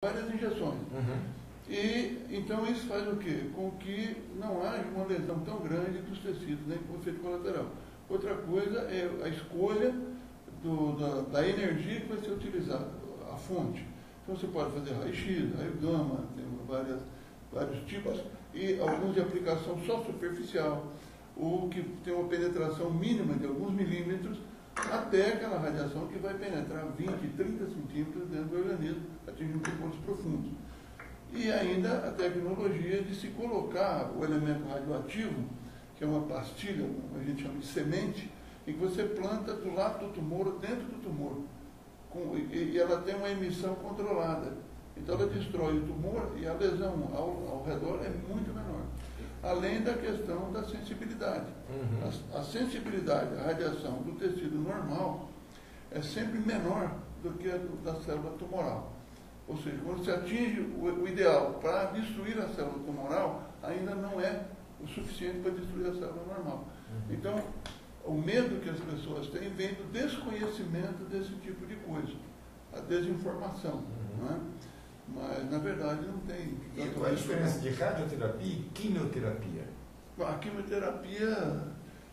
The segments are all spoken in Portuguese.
várias injeções. E então isso faz o quê? Com que não haja uma lesão tão grande dos tecidos, nem com efeito colateral. Outra coisa é a escolha da energia que vai ser utilizada, a fonte. Então você pode fazer raio-x, raio-gama, tem vários tipos, e alguns de aplicação só superficial, ou que tem uma penetração mínima de alguns milímetros, até aquela radiação que vai penetrar 20, 30 centímetros dentro do organismo, atingindo pontos profundos. E ainda a tecnologia de se colocar o elemento radioativo, que é uma pastilha, a gente chama de semente, em que você planta do lado do tumor ou dentro do tumor. E ela tem uma emissão controlada. Então ela destrói o tumor e a lesão ao redor é muito menor. Além da questão da sensibilidade. A sensibilidade à radiação do tecido normal é sempre menor do que a da célula tumoral. Ou seja, quando se atinge o ideal para destruir a célula tumoral, ainda não é o suficiente para destruir a célula normal. Então, o medo que as pessoas têm vem do desconhecimento desse tipo de coisa, a desinformação. Não é? Mas, na verdade, não tem. E qual é a diferença de radioterapia e quimioterapia? A quimioterapia,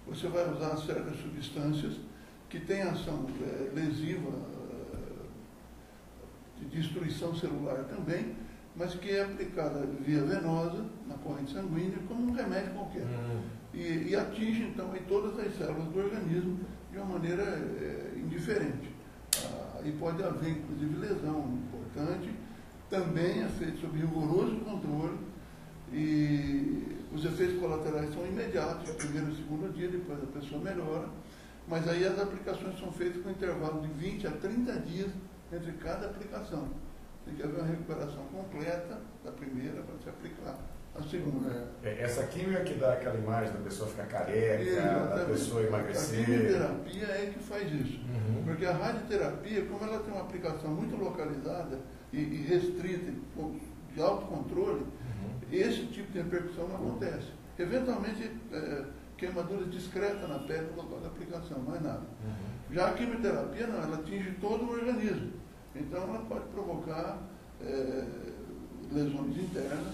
você vai usar certas substâncias que têm ação lesiva, de destruição celular também, mas que é aplicada via venosa, na corrente sanguínea, como um remédio qualquer. E atinge, então, em todas as células do organismo de uma maneira indiferente. E pode haver, inclusive, lesão importante. Também é feito sob rigoroso controle e os efeitos colaterais são imediatos, primeiro e segundo dia, depois a pessoa melhora, mas aí as aplicações são feitas com intervalo de 20 a 30 dias entre cada aplicação. Tem que haver uma recuperação completa da primeira para se aplicar a segunda. Essa quimio é que dá aquela imagem da pessoa ficar careca, da pessoa emagrecer. A quimioterapia é que faz isso. Porque a radioterapia, como ela tem uma aplicação muito localizada e restrita, de autocontrole, esse tipo de repercussão não acontece. Eventualmente, queimadura discreta na pele no local da aplicação, mais nada. Já a quimioterapia, não, ela atinge todo o organismo. Então, ela pode provocar lesões internas,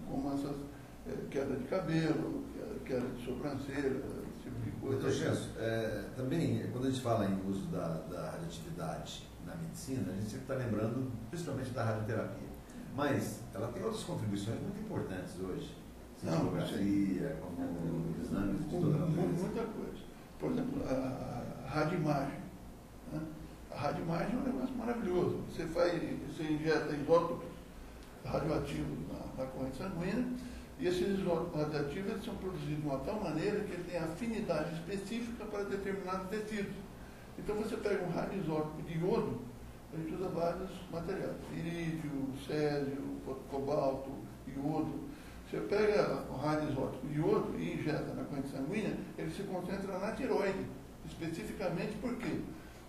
como essas queda de cabelo, queda de sobrancelha, esse tipo de coisa. Doutor Genso, também, quando a gente fala em uso da radioatividade na medicina, a gente sempre está lembrando principalmente da radioterapia. Mas ela tem outras contribuições muito importantes hoje. Cintilografia, como exames de toda a natureza. Muita coisa. Por exemplo, a radioimagem. Né? A radioimagem é um negócio maravilhoso. Você injeta isótopos radioativos na corrente sanguínea, e esses isótopos radioativos eles são produzidos de uma tal maneira que ele tem afinidade específica para determinados tecidos. Então você pega um radioisótopo de iodo, a gente usa vários materiais, irídio, césio, cobalto, iodo. Você pega o radioisótopo de iodo e injeta na corrente sanguínea, ele se concentra na tireoide, especificamente por quê?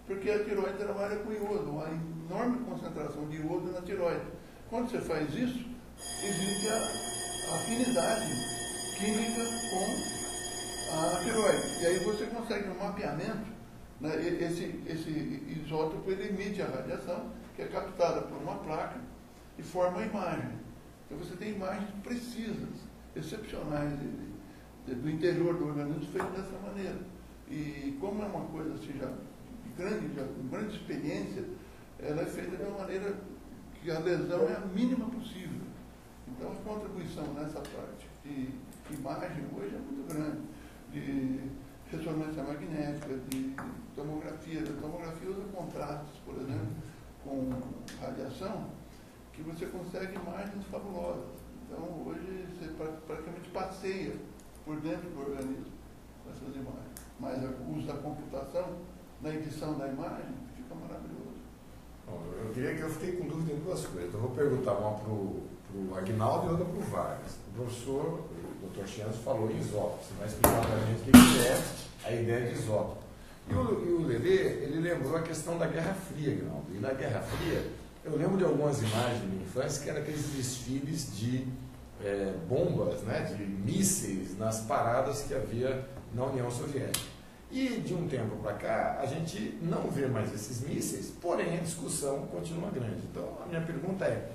Porque a tireoide trabalha com iodo, uma enorme concentração de iodo na tireoide. Quando você faz isso, existe a afinidade química com a tireoide. E aí você consegue um mapeamento, né? Esse isótopo ele emite a radiação, que é captada por uma placa e forma a imagem. Então você tem imagens precisas, excepcionais do interior do organismo feitas dessa maneira. E como é uma coisa assim com grande experiência, ela é feita de uma maneira que a lesão é a mínima possível. Então a contribuição nessa parte de imagem hoje é muito grande, de ressonância magnética, de tomografia. A tomografia usa contrastes, por exemplo, com radiação, que você consegue imagens fabulosas. Então hoje você praticamente passeia por dentro do organismo com essas imagens. Mas o uso da computação, na edição da imagem, fica maravilhoso. Bom, eu fiquei com dúvida em duas coisas. Eu vou perguntar uma para o Aguinaldo e outra para o Vargas. O professor, o Dr. Genso, falou em isótopos. Você vai explicar para a gente o que é a ideia de isótopo. E o Lelê, ele lembrou a questão da Guerra Fria, Aguinaldo. E na Guerra Fria, eu lembro de algumas imagens da minha infância que eram aqueles desfiles de bombas, né, de mísseis nas paradas que havia na União Soviética. E de um tempo para cá, a gente não vê mais esses mísseis, porém a discussão continua grande. Então, a minha pergunta é,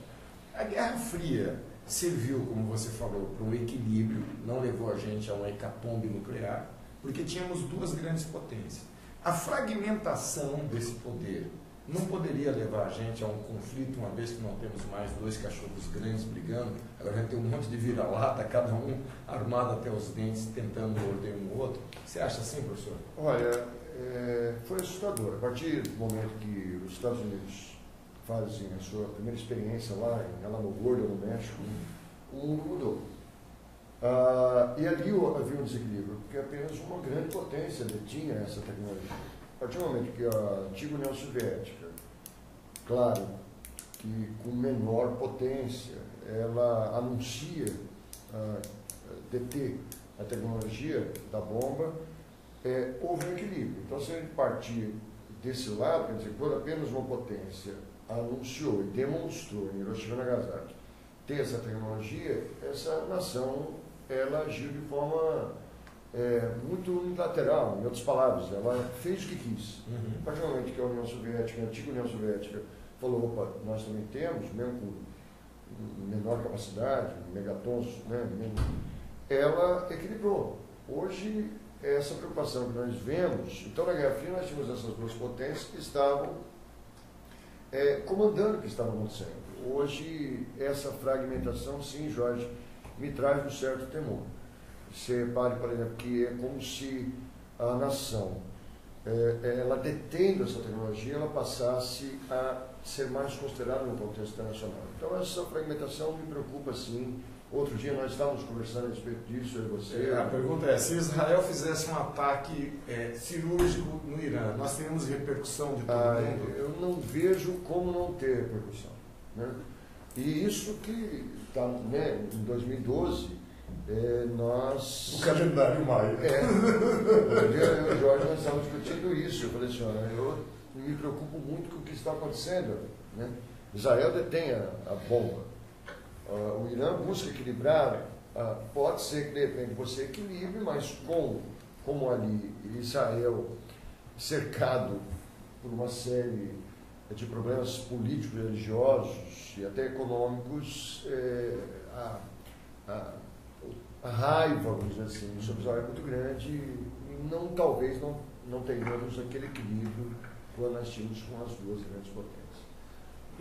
a Guerra Fria serviu, como você falou, para um equilíbrio, não levou a gente a uma hecatombe nuclear, porque tínhamos duas grandes potências. A fragmentação desse poder não poderia levar a gente a um conflito, uma vez que não temos mais dois cachorros grandes brigando, agora a gente tem um monte de vira-lata, cada um armado até os dentes, tentando morder um outro. Você acha assim, professor? Olha, foi assustador. A partir do momento que os Estados Unidos fazem a sua primeira experiência lá em Alamogordo, no México, o mundo mudou. E ali havia um desequilíbrio, porque apenas uma grande potência detinha essa tecnologia. A partir do momento que a antiga União Soviética, claro, que com menor potência, ela anuncia deter a tecnologia da bomba, houve um equilíbrio. Então, se a gente partir desse lado, quer dizer, quando apenas uma potência anunciou e demonstrou em Hiroshima e Nagasaki ter essa tecnologia, essa nação ela agiu de forma muito unilateral, em outras palavras, ela fez o que quis. A partir do momento que a União Soviética, a antiga União Soviética, falou, opa, nós também temos, mesmo com menor capacidade, megatons, né, ela equilibrou. Hoje, essa preocupação que nós vemos, então na Guerra Fria nós tínhamos essas duas potências que estavam comandando o que estava acontecendo. Hoje, essa fragmentação, sim, Jorge, me traz um certo temor. Você repare, por exemplo, que é como se a nação, ela detendo essa tecnologia, ela passasse a ser mais considerada no contexto internacional. Então, essa fragmentação me preocupa, sim. Outro dia nós estávamos conversando a respeito disso, eu e você. A pergunta é, se Israel fizesse um ataque cirúrgico no Irã, nós teríamos repercussão de todo mundo? Eu não vejo como não ter repercussão, né? E isso que está, né, em 2012, nós... O calendário maia. Eu e o Jorge, nós estávamos discutindo isso. Eu falei assim, olha, eu me preocupo muito com o que está acontecendo, né? Israel detém a bomba. O Irã busca equilibrar. Pode ser que, de repente, você equilibre, mas como ali Israel cercado por uma série de problemas políticos, religiosos e até econômicos, a raiva, vamos dizer assim, sobre Israel é muito grande e talvez não tenhamos aquele equilíbrio quando nós tínhamos com as duas grandes potências.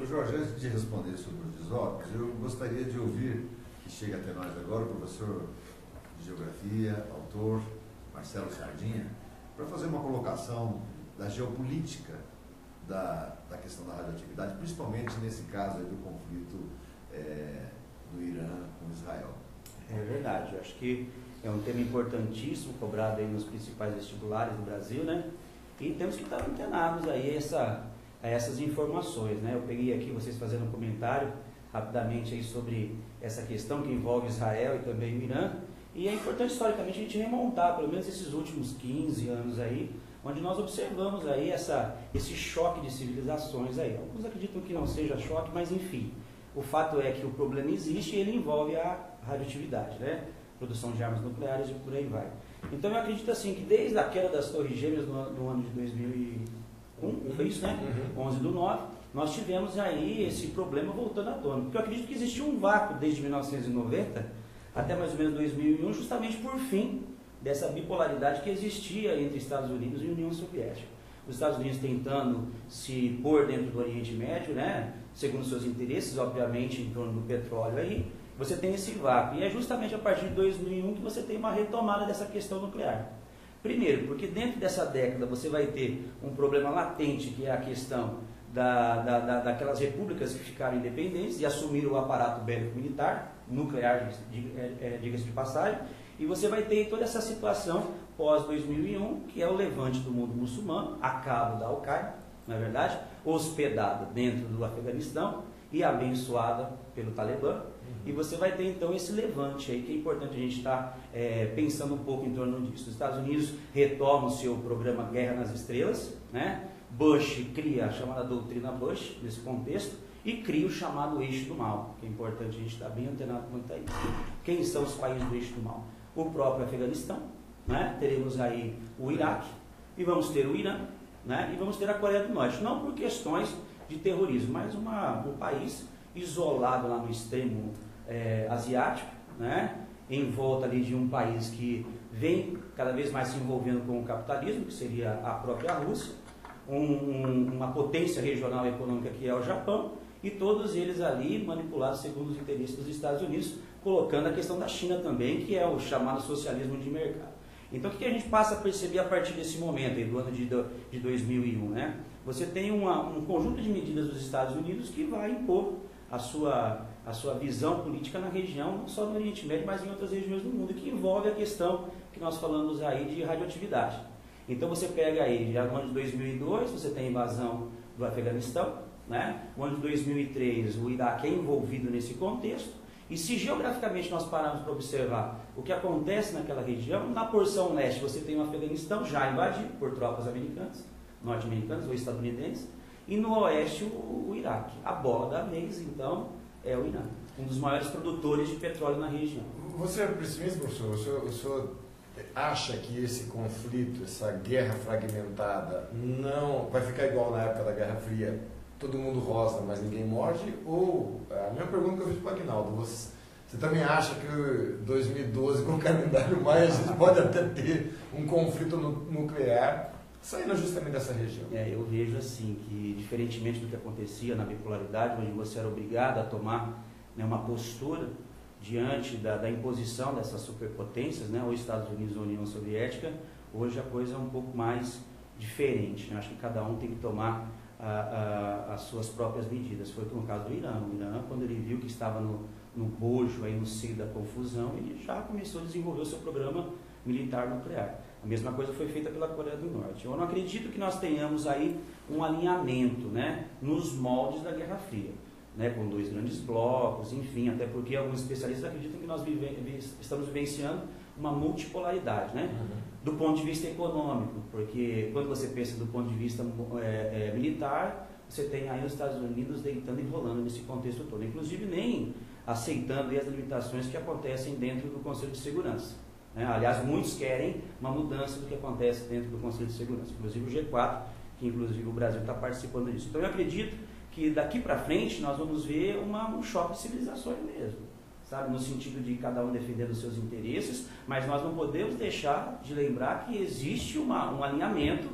Jorge, antes de responder sobre os desordens, eu gostaria de ouvir, que chega até nós agora, o professor de Geografia, autor, Marcelo Sardinha, para fazer uma colocação da geopolítica da questão da radioatividade, principalmente nesse caso aí do conflito do Irã com Israel. É verdade, eu acho que é um tema importantíssimo, cobrado aí nos principais vestibulares do Brasil, né? E temos que estar antenados aí a essas informações, né? Eu peguei aqui vocês fazendo um comentário rapidamente aí sobre essa questão que envolve Israel e também o Irã, e é importante historicamente a gente remontar, pelo menos esses últimos 15 anos aí, onde nós observamos aí esse choque de civilizações aí. Alguns acreditam que não seja choque, mas enfim, o fato é que o problema existe e ele envolve a radioatividade, né? Produção de armas nucleares e por aí vai. Então eu acredito assim que desde a queda das Torres Gêmeas no ano de 2001, foi isso, né? 11/9, nós tivemos aí esse problema voltando à tona. Porque eu acredito que existia um vácuo desde 1990 até mais ou menos 2001, justamente por fim dessa bipolaridade que existia entre Estados Unidos e União Soviética. Os Estados Unidos tentando se pôr dentro do Oriente Médio, né? Segundo seus interesses, obviamente, em torno do petróleo aí, você tem esse vácuo. E é justamente a partir de 2001 que você tem uma retomada dessa questão nuclear. Primeiro, porque dentro dessa década você vai ter um problema latente, que é a questão daquelas repúblicas que ficaram independentes e assumiram o aparato bélico-militar, nuclear, diga-se de passagem, e você vai ter toda essa situação pós-2001, que é o levante do mundo muçulmano, a cabo da Al-Qaeda, não é verdade? Hospedada dentro do Afeganistão e abençoada pelo Talibã. E você vai ter então esse levante aí, que é importante a gente estar pensando um pouco em torno disso. Os Estados Unidos retomam o seu programa Guerra nas Estrelas, né? Bush cria a chamada doutrina Bush, nesse contexto, e cria o chamado eixo do mal, que é importante a gente estar bem antenado quanto a isso. Quem são os países do eixo do mal? O próprio Afeganistão, né? Teremos aí o Iraque, e vamos ter o Irã, né? E vamos ter a Coreia do Norte, não por questões de terrorismo, mas um país isolado lá no extremo asiático, né? Em volta ali de um país que vem cada vez mais se envolvendo com o capitalismo, que seria a própria Rússia, uma potência regional econômica que é o Japão, e todos eles ali manipulados segundo os interesses dos Estados Unidos, colocando a questão da China também, que é o chamado socialismo de mercado. Então, o que a gente passa a perceber a partir desse momento, aí, do ano de 2001? Né? Você tem um conjunto de medidas dos Estados Unidos que vai impor a sua visão política na região, não só no Oriente Médio, mas em outras regiões do mundo, que envolve a questão que nós falamos aí de radioatividade. Então, você pega aí, já no ano de 2002, você tem a invasão do Afeganistão, né? No ano de 2003, o Iraque é envolvido nesse contexto. E se geograficamente nós pararmos para observar o que acontece naquela região, na porção leste você tem o Afeganistão já invadido por tropas americanas, norte-americanas ou estadunidenses, e no oeste o Iraque. A bola da vez, então, é o Irã, um dos maiores produtores de petróleo na região. Você é pessimista, professor? O senhor acha que esse conflito, essa guerra fragmentada, não vai ficar igual na época da Guerra Fria? Todo mundo rosa, mas ninguém morde? Ou, a minha pergunta que eu fiz para o Aguinaldo, você também acha que 2012, com o calendário maia, a gente pode até ter um conflito nuclear saindo justamente dessa região? Eu vejo assim, que diferentemente do que acontecia na bipolaridade, onde você era obrigado a tomar, né, uma postura diante da imposição dessas superpotências, né, ou Estados Unidos ou União Soviética, hoje a coisa é um pouco mais diferente, né? Acho que cada um tem que tomar as suas próprias medidas. Foi no caso do Irã. O Irã, quando ele viu que estava no bojo, aí no seio da confusão, ele já começou a desenvolver o seu programa militar nuclear. A mesma coisa foi feita pela Coreia do Norte. Eu não acredito que nós tenhamos aí um alinhamento, né, nos moldes da Guerra Fria, né, com dois grandes blocos, enfim, até porque alguns especialistas acreditam que nós estamos vivenciando uma multipolaridade, né? Do ponto de vista econômico, porque quando você pensa do ponto de vista militar, você tem aí os Estados Unidos deitando e rolando nesse contexto todo, inclusive nem aceitando as limitações que acontecem dentro do Conselho de Segurança, né? Aliás, muitos querem uma mudança do que acontece dentro do Conselho de Segurança, inclusive o G4, que inclusive o Brasil está participando disso. Então eu acredito que daqui para frente nós vamos ver um choque de civilizações mesmo, sabe? No sentido de cada um defender os seus interesses, mas nós não podemos deixar de lembrar que existe um alinhamento,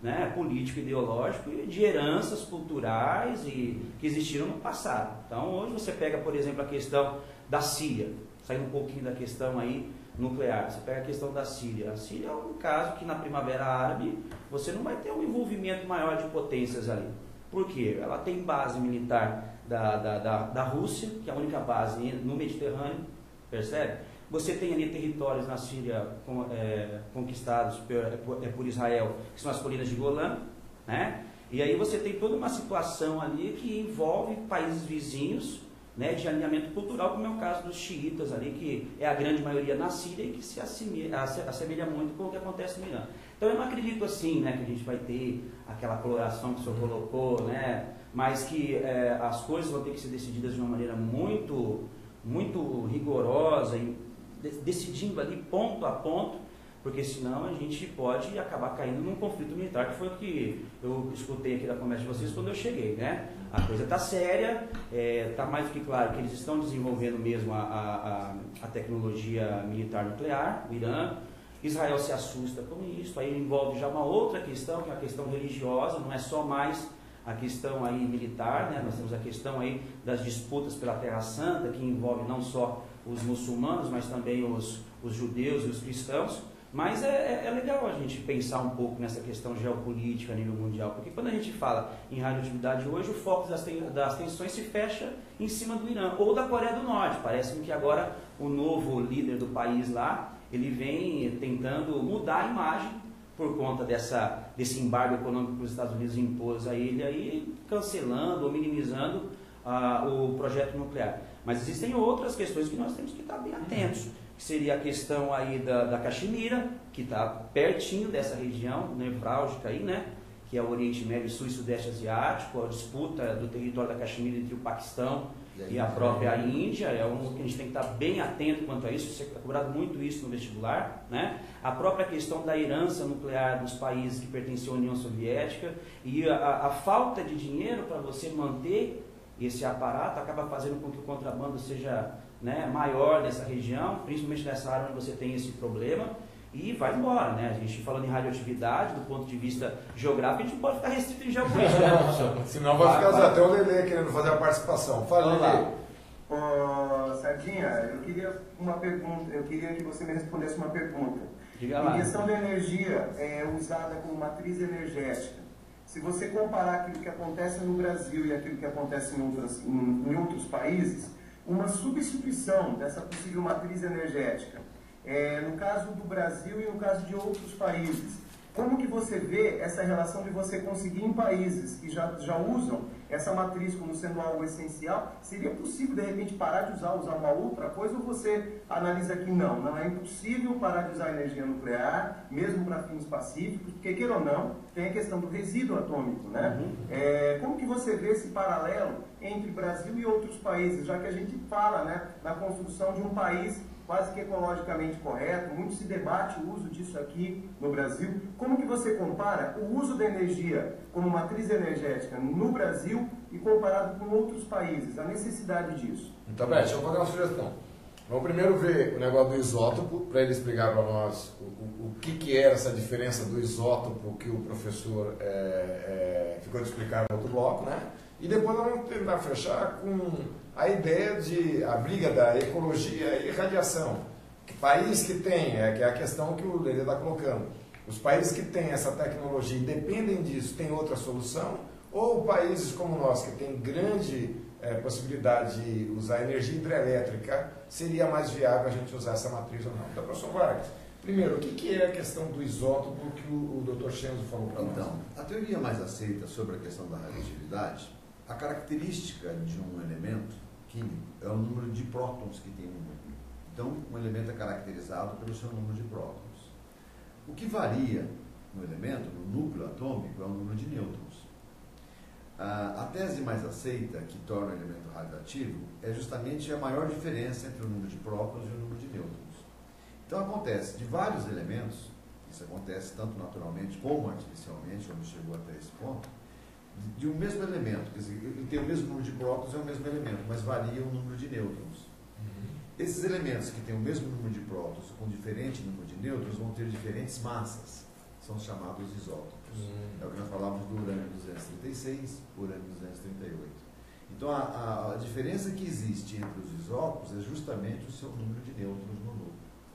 né, político, ideológico e de heranças culturais e que existiram no passado. Então hoje você pega, por exemplo, a questão da Síria, saindo um pouquinho da questão aí nuclear, você pega a questão da Síria. A Síria é um caso que na Primavera Árabe você não vai ter um envolvimento maior de potências ali. Por quê? Ela tem base militar da Rússia, que é a única base no Mediterrâneo, percebe? Você tem ali territórios na Síria conquistados por Israel, que são as colinas de Golã, né? E aí você tem toda uma situação ali que envolve países vizinhos, né, de alinhamento cultural, como é o caso dos xiitas ali, que é a grande maioria na Síria e que se assemelha muito com o que acontece no Irã. Então eu não acredito assim, né, que a gente vai ter aquela coloração que o senhor colocou, né, mas que as coisas vão ter que ser decididas de uma maneira muito, muito rigorosa e decidindo ali ponto a ponto, porque senão a gente pode acabar caindo num conflito militar, que foi o que eu escutei aqui da conversa de vocês quando eu cheguei, né? A coisa está séria, está mais do que claro que eles estão desenvolvendo mesmo a tecnologia militar nuclear, o Irã. Israel se assusta com isso, aí envolve já uma outra questão, que é a questão religiosa, não é só mais a questão aí militar, né? Nós temos a questão aí das disputas pela Terra Santa, que envolve não só os muçulmanos, mas também os judeus e os cristãos. Mas é legal a gente pensar um pouco nessa questão geopolítica a nível mundial, porque quando a gente fala em radioatividade hoje, o foco das tensões se fecha em cima do Irã ou da Coreia do Norte. Parece-me que agora o novo líder do país lá, ele vem tentando mudar a imagem por conta desse embargo econômico que os Estados Unidos impôs a ele, aí cancelando ou minimizando o projeto nuclear. Mas existem outras questões que nós temos que estar bem atentos, que seria a questão aí da Caxemira, que está pertinho dessa região nevrálgica aí, né, que é o Oriente Médio, Sul e Sudeste Asiático, a disputa do território da Caxemira entre o Paquistão e a própria Índia, é um que a gente tem que estar bem atento quanto a isso, você é cobrado muito isso no vestibular, né? A própria questão da herança nuclear dos países que pertenciam à União Soviética e a falta de dinheiro para você manter esse aparato acaba fazendo com que o contrabando seja, né, maior nessa região, principalmente nessa área onde você tem esse problema. E vai embora, né? A gente falando em radioatividade, do ponto de vista geográfico, a gente não pode ficar restrito em geopolítica, né, professor? Senão vai ficar até o Lelê querendo fazer a participação. Fala, Lelê. Ô, Sardinha, eu queria uma pergunta, eu queria que você me respondesse uma pergunta. Diga lá. Em questão da energia usada como matriz energética, se você comparar aquilo que acontece no Brasil e aquilo que acontece em outros países, uma substituição dessa possível matriz energética, no caso do Brasil e no caso de outros países, como que você vê essa relação de você conseguir em países que já usam essa matriz como sendo algo essencial? Seria possível de repente parar de usar uma outra coisa, ou você analisa que não é impossível parar de usar energia nuclear, mesmo para fins pacíficos, porque queira ou não, tem a questão do resíduo atômico, né? Como que você vê esse paralelo entre Brasil e outros países, já que a gente fala, né, na construção de um país quase que ecologicamente correto, muito se debate o uso disso aqui no Brasil. Como que você compara o uso da energia como matriz energética no Brasil e comparado com outros países, a necessidade disso? Então, Beth, deixa eu fazer uma sugestão. Vamos primeiro ver o negócio do isótopo, para ele explicar para nós o que era essa diferença do isótopo que o professor ficou de explicar no outro bloco, né? E depois nós vamos tentar fechar com a ideia de a briga da ecologia e radiação. Que país que tem, que é a questão que o Lelê está colocando, os países que têm essa tecnologia e dependem disso, tem outra solução, ou países como nós, que tem grande possibilidade de usar energia hidrelétrica, seria mais viável a gente usar essa matriz ou não. Então, professor Vargas, primeiro, o que é a questão do isótopo que o Dr. Chenzo falou para nós? Então, a teoria mais aceita sobre a questão da radioatividade, a característica de um elemento químico é o número de prótons que tem no núcleo. Então, um elemento é caracterizado pelo seu número de prótons. O que varia no elemento, no núcleo atômico, é o número de nêutrons. A tese mais aceita, que torna o elemento radioativo, é justamente a maior diferença entre o número de prótons e o número de nêutrons. Então, acontece de vários elementos, isso acontece tanto naturalmente como artificialmente, quando chegou até esse ponto, de um mesmo elemento, quer dizer, ele tem o mesmo número de prótons, é o mesmo elemento, mas varia o número de nêutrons. Esses elementos que têm o mesmo número de prótons com diferente número de nêutrons vão ter diferentes massas, são chamados isótopos. É o que nós falávamos do urânio 236, urânio 238. Então a diferença que existe entre os isótopos é justamente o seu número de nêutrons no núcleo.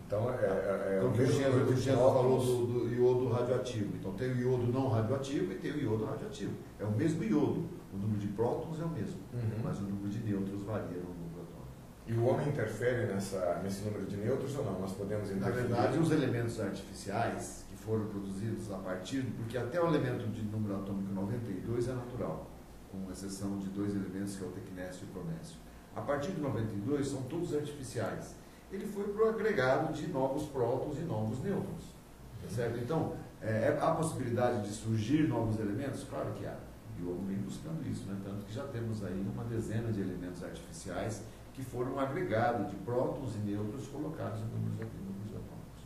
Então, o que o Chenzo falou do iodo radioativo. Então, tem o iodo não radioativo e tem o iodo radioativo. É o mesmo iodo. O número de prótons é o mesmo, mas o número de nêutrons varia no núcleo atômico. E o homem interfere nesse número de nêutrons ou não? Nós podemos interferir? Na verdade, os elementos artificiais que foram produzidos a partir... Porque até o elemento de número atômico 92 é natural, com exceção de dois elementos, que é o tecnécio e o promécio. A partir de 92, são todos artificiais. Ele foi para o agregado de novos prótons e novos nêutrons. Tá certo? Então, há possibilidade de surgir novos elementos? Claro que há. E o homem vem buscando isso, né? Tanto que já temos aí uma dezena de elementos artificiais que foram um agregado de prótons e nêutrons colocados em números atômicos.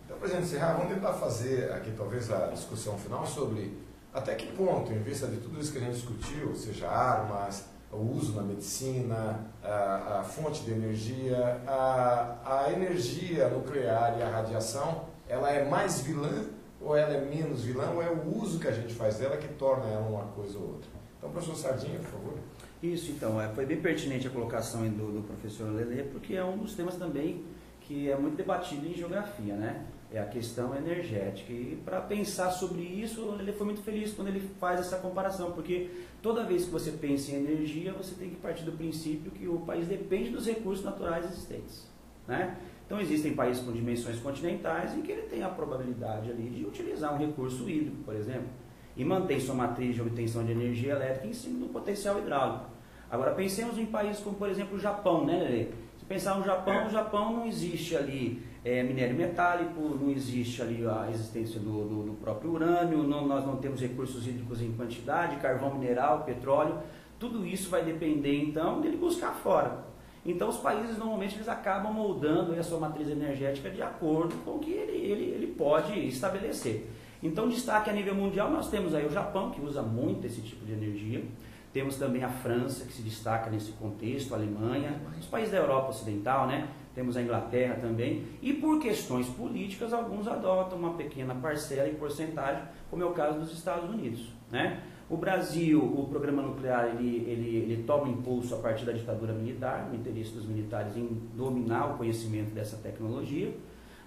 Então, para a gente encerrar, vamos tentar fazer aqui talvez a discussão final sobre até que ponto, em vista de tudo isso que a gente discutiu, seja armas, o uso na medicina, a fonte de energia, a energia nuclear e a radiação, ela é mais vilã ou ela é menos vilã, ou é o uso que a gente faz dela que torna ela uma coisa ou outra? Então, professor Sardinha, por favor. Isso, então, foi bem pertinente a colocação do professor Lelê, porque é um dos temas também que é muito debatido em geografia, né? É a questão energética. E para pensar sobre isso, ele foi muito feliz quando ele faz essa comparação, porque toda vez que você pensa em energia, você tem que partir do princípio que o país depende dos recursos naturais existentes, né? Então existem países com dimensões continentais em que ele tem a probabilidade ali de utilizar um recurso hídrico, por exemplo, e mantém sua matriz de obtenção de energia elétrica em cima do potencial hidráulico. Agora pensemos em países como, por exemplo, o Japão, né, Lelê? Se pensar no Japão não existe ali minério metálico, não existe ali a existência do próprio urânio, nós não temos recursos hídricos em quantidade, carvão mineral, petróleo. tudo isso vai depender então dele buscar fora. Então os países normalmente eles acabam moldando a sua matriz energética de acordo com o que ele pode estabelecer. Então destaque a nível mundial nós temos aí o Japão, que usa muito esse tipo de energia. Temos também a França, que se destaca nesse contexto, a Alemanha, os países da Europa Ocidental, né? Temos a Inglaterra também. E por questões políticas, alguns adotam uma pequena parcela em porcentagem, como é o caso dos Estados Unidos, né? O Brasil, o programa nuclear, ele toma impulso a partir da ditadura militar, o interesse dos militares em dominar o conhecimento dessa tecnologia.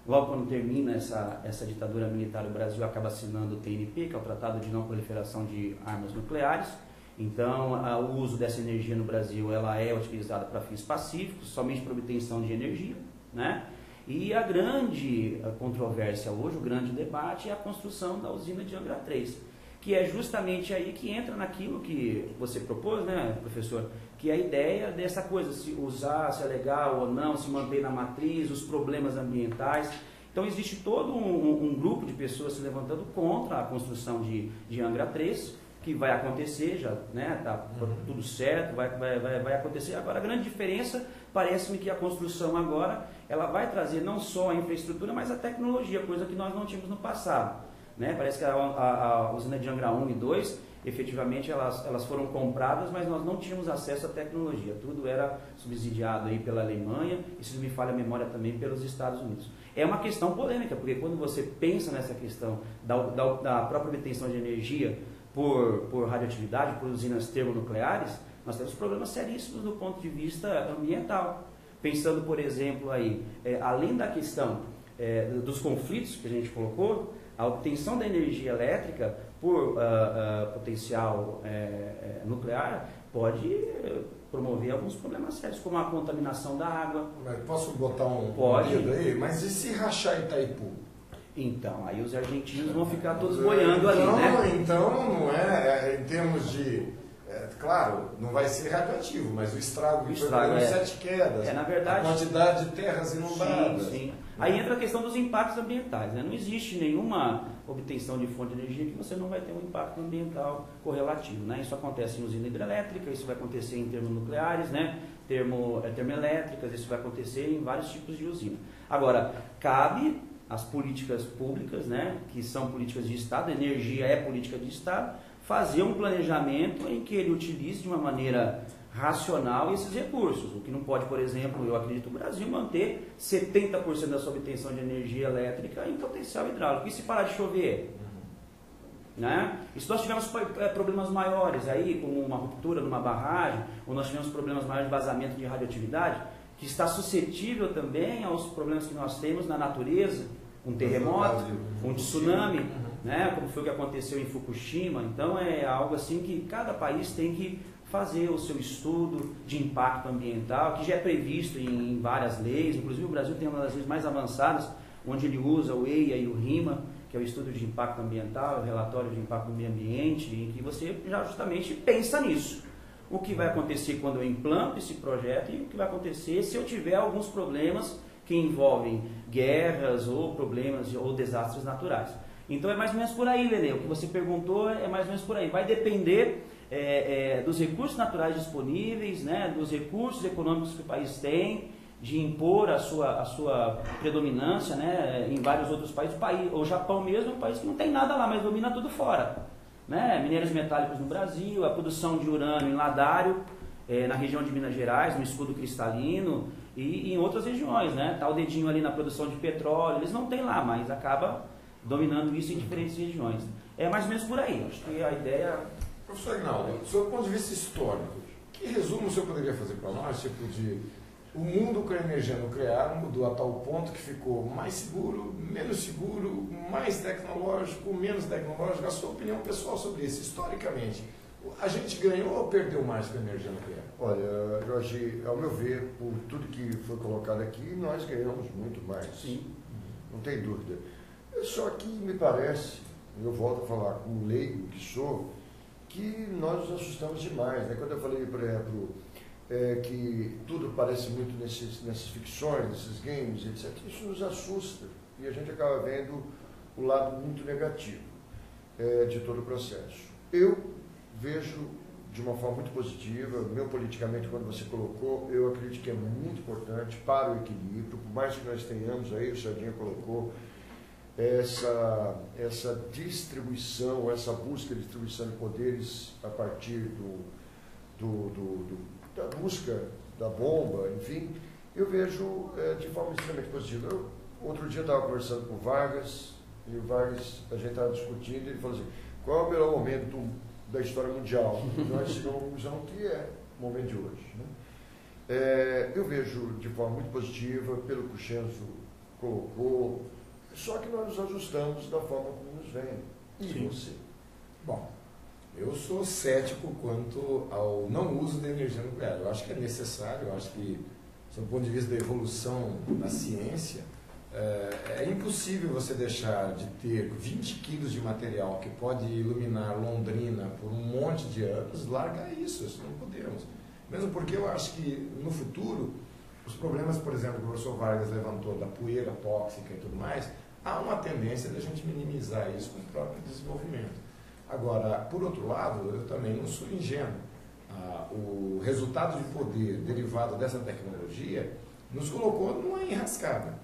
Logo quando termina essa ditadura militar, o Brasil acaba assinando o TNP, que é o Tratado de Não Proliferação de Armas Nucleares. Então, o uso dessa energia no Brasil ela é utilizada para fins pacíficos, somente para obtenção de energia, né? E a grande controvérsia hoje, o grande debate é a construção da usina de Angra 3, que é justamente aí que entra naquilo que você propôs, né, professor? Que é a ideia dessa coisa, se usar, se é legal ou não, se manter na matriz, os problemas ambientais. Então existe todo um grupo de pessoas se levantando contra a construção de Angra 3, que vai acontecer, já está tudo certo, vai acontecer. Agora a grande diferença, parece-me que a construção agora, ela vai trazer não só a infraestrutura, mas a tecnologia, coisa que nós não tínhamos no passado. Né? Parece que a usina de Angra 1 e 2, efetivamente elas foram compradas, mas nós não tínhamos acesso à tecnologia. Tudo era subsidiado aí pela Alemanha, e se não me falha a memória também pelos Estados Unidos. É uma questão polêmica, porque quando você pensa nessa questão da própria obtenção de energia por radioatividade, por usinas termonucleares, nós temos problemas seríssimos do ponto de vista ambiental. Pensando, por exemplo, aí, além da questão dos conflitos que a gente colocou, a obtenção da energia elétrica por potencial nuclear pode promover alguns problemas sérios, como a contaminação da água. Posso botar um Pode. dedo aí? Mas e se rachar Itaipu? Então, aí os argentinos vão ficar todos boiando ali, né? Então, não em termos de... claro, não vai ser radioativo, mas o estrago foi 7 quedas, na verdade, a quantidade de terras inundadas. Sim. Aí entra a questão dos impactos ambientais, né? Não existe nenhuma obtenção de fonte de energia que você não vai ter um impacto ambiental correlativo, né? Isso acontece em usina hidrelétrica, isso vai acontecer em termonucleares, né? Termoelétricas, isso vai acontecer em vários tipos de usina. Agora, cabe as políticas públicas, né, que são políticas de Estado, a energia é política de Estado, fazer um planejamento em que ele utilize de uma maneira racional esses recursos. O que não pode, por exemplo, eu acredito o Brasil manter 70% da sua obtenção de energia elétrica em potencial hidráulico. E se parar de chover? Né? E se nós tivermos problemas maiores aí, como uma ruptura numa barragem, ou nós tivermos problemas maiores de vazamento de radioatividade, que está suscetível também aos problemas que nós temos na natureza, um terremoto, um tsunami, né, como foi o que aconteceu em Fukushima. Então é algo assim que cada país tem que fazer o seu estudo de impacto ambiental, que já é previsto em várias leis, inclusive o Brasil tem uma das leis mais avançadas, onde ele usa o EIA e o RIMA, que é o estudo de impacto ambiental, o relatório de impacto do meio ambiente, em que você já justamente pensa nisso. O que vai acontecer quando eu implanto esse projeto e o que vai acontecer se eu tiver alguns problemas que envolvem guerras ou problemas ou desastres naturais. Então é mais ou menos por aí, Lelê. O que você perguntou é mais ou menos por aí. Vai depender dos recursos naturais disponíveis, né, dos recursos econômicos que o país tem, de impor a sua predominância, né, em vários outros países. O Japão mesmo é um país que não tem nada lá, mas domina tudo fora. Né? Minérios metálicos no Brasil, a produção de urânio em Ladário, na região de Minas Gerais, no escudo cristalino, e em outras regiões, né? Tá o dedinho ali na produção de petróleo, eles não têm lá, mas acaba dominando isso em diferentes regiões. É mais ou menos por aí, acho que a ideia... Professor Aguinaldo, do seu ponto de vista histórico, que resumo o senhor poderia fazer para nós, tipo de... O mundo com a energia nuclear mudou a tal ponto que ficou mais seguro, menos seguro, mais tecnológico, menos tecnológico. A sua opinião pessoal sobre isso, historicamente, a gente ganhou ou perdeu mais com a energia nuclear? Olha, Jorge, ao meu ver, por tudo que foi colocado aqui, nós ganhamos muito mais. Sim. Não tem dúvida. Só que me parece, eu volto a falar com o leigo que sou, que nós nos assustamos demais. Né? Quando eu falei, por exemplo, que tudo parece muito nessas ficções, nesses games, etc., isso nos assusta e a gente acaba vendo o lado muito negativo de todo o processo. Eu vejo de uma forma muito positiva. Meu politicamente, quando você colocou, eu acredito que é muito importante para o equilíbrio, por mais que nós tenhamos aí, o Sardinha colocou, essa distribuição, essa busca de distribuição de poderes a partir da busca da bomba, enfim, eu vejo de forma extremamente positiva. Outro dia eu estava conversando com o Vargas, e o Vargas, a gente estava discutindo, e ele falou assim, qual é o melhor momento da história mundial? Nós chegamos à conclusão que é o momento de hoje. Né? Eu vejo de forma muito positiva, pelo que o Chenzo colocou, só que nós nos ajustamos da forma como nos vem. E Sim. você? Bom, eu sou cético quanto ao não uso da energia nuclear. Eu acho que é necessário, eu acho que, do ponto de vista da evolução da ciência, é impossível você deixar de ter 20 quilos de material que pode iluminar Londrina por um monte de anos, larga isso não podemos. Mesmo porque eu acho que no futuro, os problemas, por exemplo, que o professor Vargas levantou da poeira tóxica e tudo mais, há uma tendência da gente minimizar isso com o próprio desenvolvimento. Agora, por outro lado, eu também não sou ingênuo. O resultado de poder derivado dessa tecnologia nos colocou numa enrascada,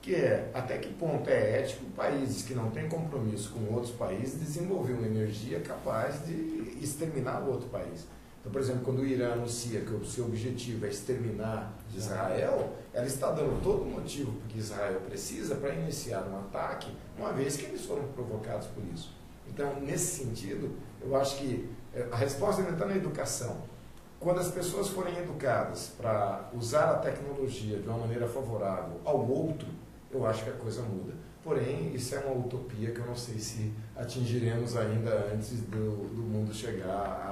que é até que ponto é ético países que não têm compromisso com outros países desenvolver uma energia capaz de exterminar o outro país. Então, por exemplo, quando o Irã anuncia que o seu objetivo é exterminar Israel, ela está dando todo o motivo que Israel precisa para iniciar um ataque, uma vez que eles foram provocados por isso. Então, nesse sentido, eu acho que a resposta ainda está na educação. Quando as pessoas forem educadas para usar a tecnologia de uma maneira favorável ao outro, eu acho que a coisa muda. Porém, isso é uma utopia que eu não sei se atingiremos ainda antes do mundo chegar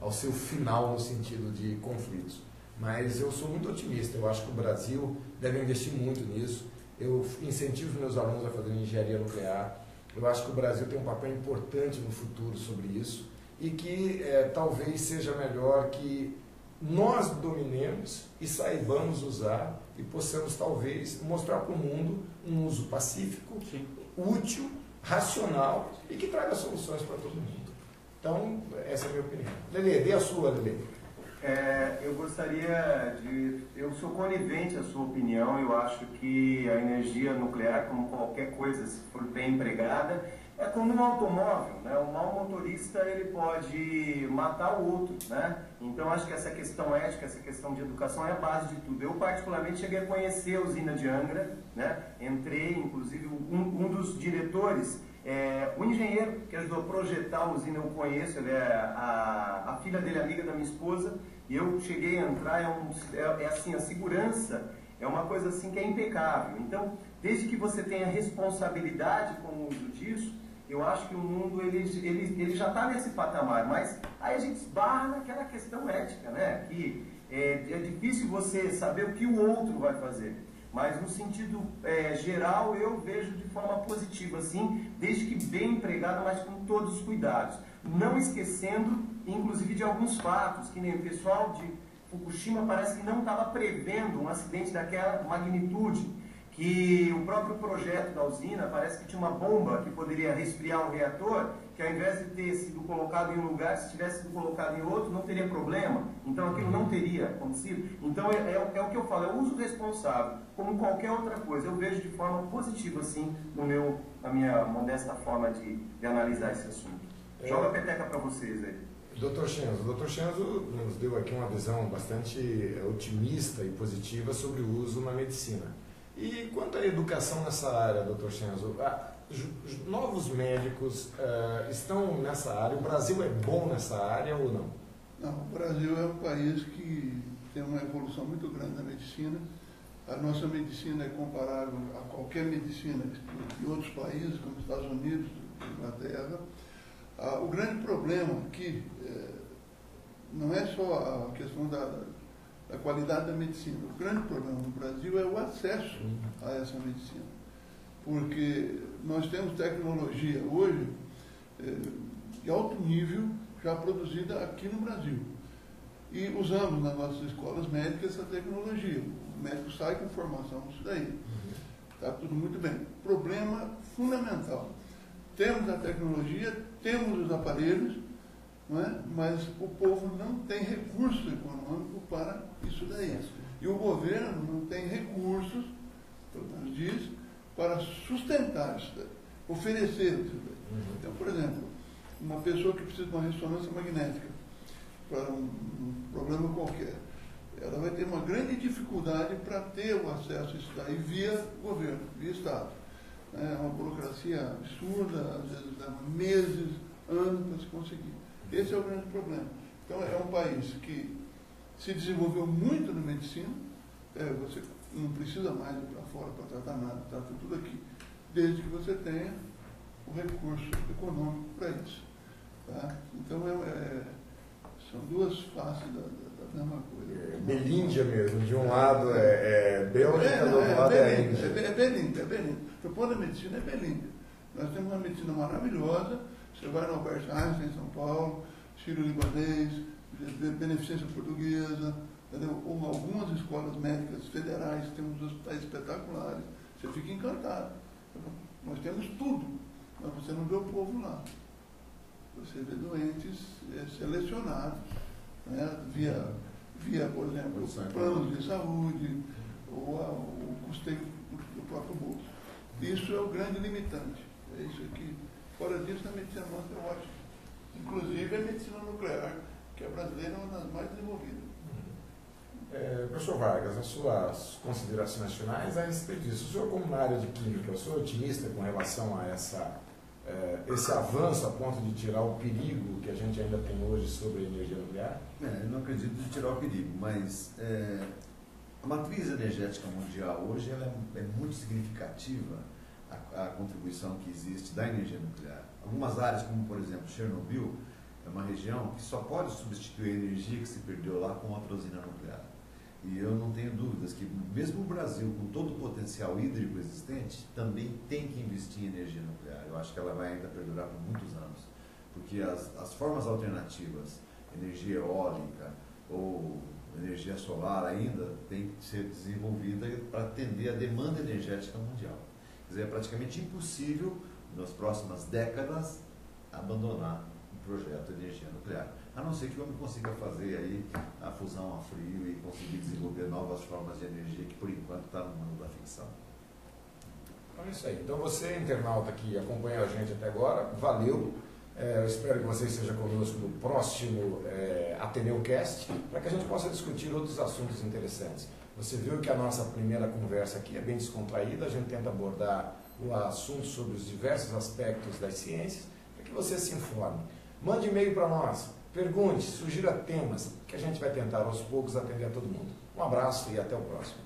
ao seu final no sentido de conflitos. Mas eu sou muito otimista, eu acho que o Brasil deve investir muito nisso. Eu incentivo meus alunos a fazerem engenharia nuclear. Eu acho que o Brasil tem um papel importante no futuro sobre isso e que talvez seja melhor que nós dominemos e saibamos usar e possamos talvez mostrar para o mundo um uso pacífico, Sim. útil, racional e que traga soluções para todo mundo. Então, essa é a minha opinião. Lelê, dê a sua, Lelê. Eu gostaria de... Eu sou conivente à sua opinião. Eu acho que a energia nuclear, como qualquer coisa, se for bem empregada, é como um automóvel, né? Um mau motorista, ele pode matar o outro, né? Então, acho que essa questão ética, essa questão de educação é a base de tudo. Eu, particularmente, cheguei a conhecer a usina de Angra, né? Entrei, inclusive, um dos diretores, o engenheiro que ajudou a projetar a usina, eu conheço, ele a filha dele é amiga da minha esposa, e eu cheguei a entrar, assim, a segurança é uma coisa assim que é impecável. Então, desde que você tenha responsabilidade com o uso disso, eu acho que o mundo ele já está nesse patamar, mas aí a gente esbarra naquela questão ética, né? Que é difícil você saber o que o outro vai fazer. Mas no sentido geral eu vejo de forma positiva, assim, desde que bem empregado, mas com todos os cuidados. Não esquecendo, inclusive, de alguns fatos, que nem o pessoal de Fukushima parece que não estava prevendo um acidente daquela magnitude, que o próprio projeto da usina parece que tinha uma bomba que poderia resfriar o reator, que ao invés de ter sido colocado em um lugar, se tivesse sido colocado em outro, não teria problema. Então aquilo não teria acontecido. Então é o que eu falo, é o uso responsável, como qualquer outra coisa. Eu vejo de forma positiva, assim, na minha modesta forma de analisar esse assunto. Joga a peteca para vocês aí. Dr. Chenzo nos deu aqui uma visão bastante otimista e positiva sobre o uso na medicina. E quanto à educação nessa área, Dr. Chenzo, os novos médicos estão nessa área? O Brasil é bom nessa área ou não? Não, o Brasil é um país que tem uma evolução muito grande na medicina. A nossa medicina é comparável a qualquer medicina de outros países, como Estados Unidos, Inglaterra. O grande problema aqui não é só a questão da qualidade da medicina. O grande problema no Brasil é o acesso a essa medicina. Porque nós temos tecnologia hoje de alto nível já produzida aqui no Brasil. E usamos nas nossas escolas médicas essa tecnologia. O médico sai com formação nisso daí. Está tudo muito bem. Problema fundamental. Temos a tecnologia, temos os aparelhos, não é? Mas o povo não tem recurso econômico para isso daí. E o governo não tem recursos, pelo menos diz, para sustentar isso daí, oferecer isso daí. Então, por exemplo, uma pessoa que precisa de uma ressonância magnética para um problema qualquer, ela vai ter uma grande dificuldade para ter o acesso a isso daí via governo, via Estado. É uma burocracia absurda, às vezes leva meses, anos para se conseguir. Esse é o grande problema. Então, é um país que se desenvolveu muito na medicina, você não precisa mais ir para fora para tratar nada, trata tudo aqui, desde que você tenha o recurso econômico para isso. Tá? Então, são duas faces da mesma coisa. Belíndia mesmo, de um lado Bélgica, do outro lado é Índia. É Belíndia. Do ponto da medicina, é Belíndia. Nós temos uma medicina maravilhosa, você vai no Albert Einstein, em São Paulo, Sírio-Libanês, Beneficência Portuguesa, algumas escolas médicas federais, temos hospitais espetaculares, você fica encantado. Nós temos tudo, mas você não vê o povo lá. Você vê doentes selecionados, né, via, por exemplo, planos de saúde, ou o custeio do próprio bolso. Isso é o grande limitante. É isso aqui. Fora disso, a medicina nossa é ótima. Inclusive a medicina nuclear, que a brasileira é uma das mais desenvolvidas. Professor Vargas, as suas considerações finais a respeito disso. O senhor, como na área de química, o senhor é otimista com relação a esse avanço a ponto de tirar o perigo que a gente ainda tem hoje sobre a energia nuclear? Eu não acredito de tirar o perigo, mas a matriz energética mundial hoje ela é muito significativa, a contribuição que existe da energia nuclear. Algumas áreas, como por exemplo Chernobyl, é uma região que só pode substituir a energia que se perdeu lá com outra usina nuclear. E eu não tenho dúvidas que mesmo o Brasil, com todo o potencial hídrico existente, também tem que investir em energia nuclear. Eu acho que ela vai ainda perdurar por muitos anos, porque as formas alternativas, energia eólica ou energia solar ainda tem que ser desenvolvida para atender a demanda energética mundial. Quer dizer, é praticamente impossível, nas próximas décadas, abandonar um projeto de energia nuclear. A não ser que o homem consiga fazer aí a fusão a frio e conseguir desenvolver novas formas de energia que, por enquanto, está no mundo da ficção. Então é isso aí. Então você, internauta que acompanhou a gente até agora, valeu. Eu espero que você esteja conosco no próximo AteneuCast, para que a gente possa discutir outros assuntos interessantes. Você viu que a nossa primeira conversa aqui é bem descontraída, a gente tenta abordar o assunto sobre os diversos aspectos das ciências, para que você se informe. Mande e-mail para nós, pergunte, sugira temas, que a gente vai tentar aos poucos atender a todo mundo. Um abraço e até o próximo.